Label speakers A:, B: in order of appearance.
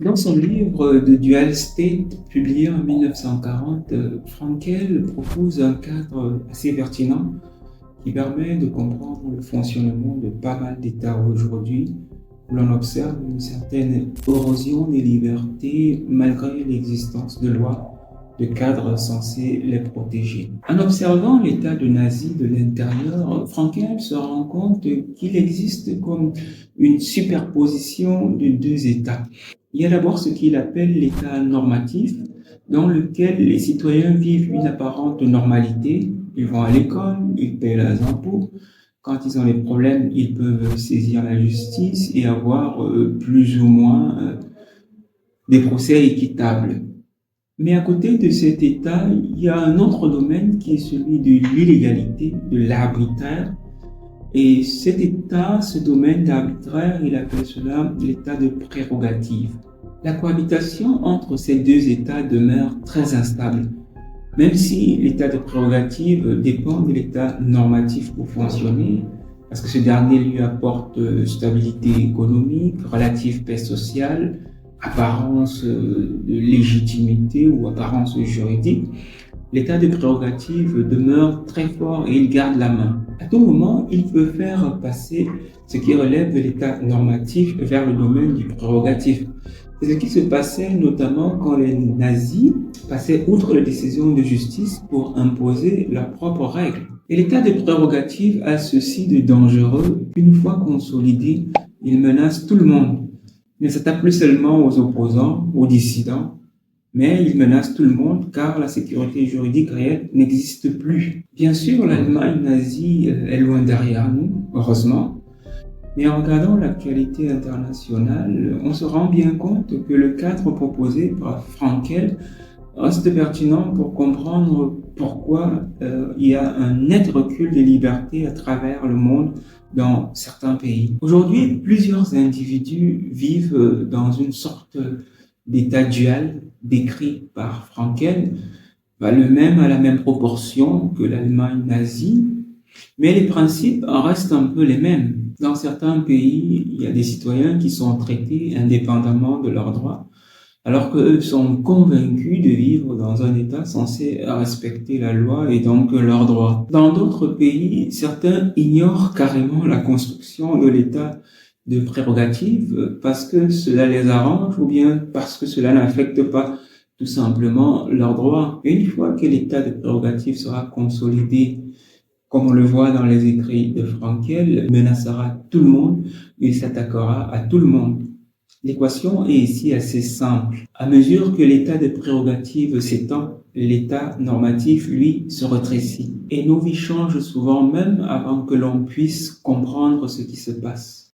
A: Dans son livre The Dual State, publié en 1940, Frankel propose un cadre assez pertinent qui permet de comprendre le fonctionnement de pas mal d'États aujourd'hui, où l'on observe une certaine érosion des libertés malgré l'existence de lois, de cadres censés les protéger. En observant l'état de nazi de l'intérieur, Frankel se rend compte qu'il existe comme une superposition de deux États. Il y a d'abord ce qu'il appelle l'état normatif, dans lequel les citoyens vivent une apparente normalité. Ils vont à l'école, ils paient leurs impôts. Quand ils ont des problèmes, ils peuvent saisir la justice et avoir plus ou moins des procès équitables. Mais à côté de cet état, il y a un autre domaine qui est celui de l'illégalité, de l'arbitraire. Et cet état, ce domaine d'arbitraire, il appelle cela l'état de prérogative. La cohabitation entre ces deux états demeure très instable, même si l'état de prérogative dépend de l'état normatif pour fonctionner, parce que ce dernier lui apporte stabilité économique, relative paix sociale, apparence de légitimité ou apparence juridique. L'état de prérogative demeure très fort et il garde la main. À tout moment, il peut faire passer ce qui relève de l'état normatif vers le domaine du prérogatif. C'est ce qui se passait notamment quand les nazis passaient outre les décisions de justice pour imposer leurs propres règles. Et l'état de prérogative a ceci de dangereux: une fois consolidé, il menace tout le monde. Il ne s'attaque plus seulement aux opposants, aux dissidents, mais il menace tout le monde car la sécurité juridique réelle n'existe plus. Bien sûr, l'Allemagne nazie est loin derrière nous, heureusement, mais en regardant l'actualité internationale, on se rend bien compte que le cadre proposé par Frankel reste pertinent pour comprendre pourquoi il y a un net recul des libertés à travers le monde dans certains pays. Aujourd'hui, plusieurs individus vivent dans une sorte d'état dual décrit par Frankel, le même à la même proportion que l'Allemagne nazie, mais les principes restent un peu les mêmes. Dans certains pays, il y a des citoyens qui sont traités indépendamment de leurs droits, alors qu'eux sont convaincus de vivre dans un État censé respecter la loi et donc leurs droits. Dans d'autres pays, certains ignorent carrément la construction de l'État de prérogative parce que cela les arrange ou bien parce que cela n'affecte pas tout simplement leurs droits. Et une fois que l'État de prérogative sera consolidé, comme on le voit dans les écrits de Frankel, menacera tout le monde, il s'attaquera à tout le monde. L'équation est ici assez simple. À mesure que l'état de prérogative s'étend, l'état normatif, lui, se rétrécit. Et nos vies changent souvent même avant que l'on puisse comprendre ce qui se passe.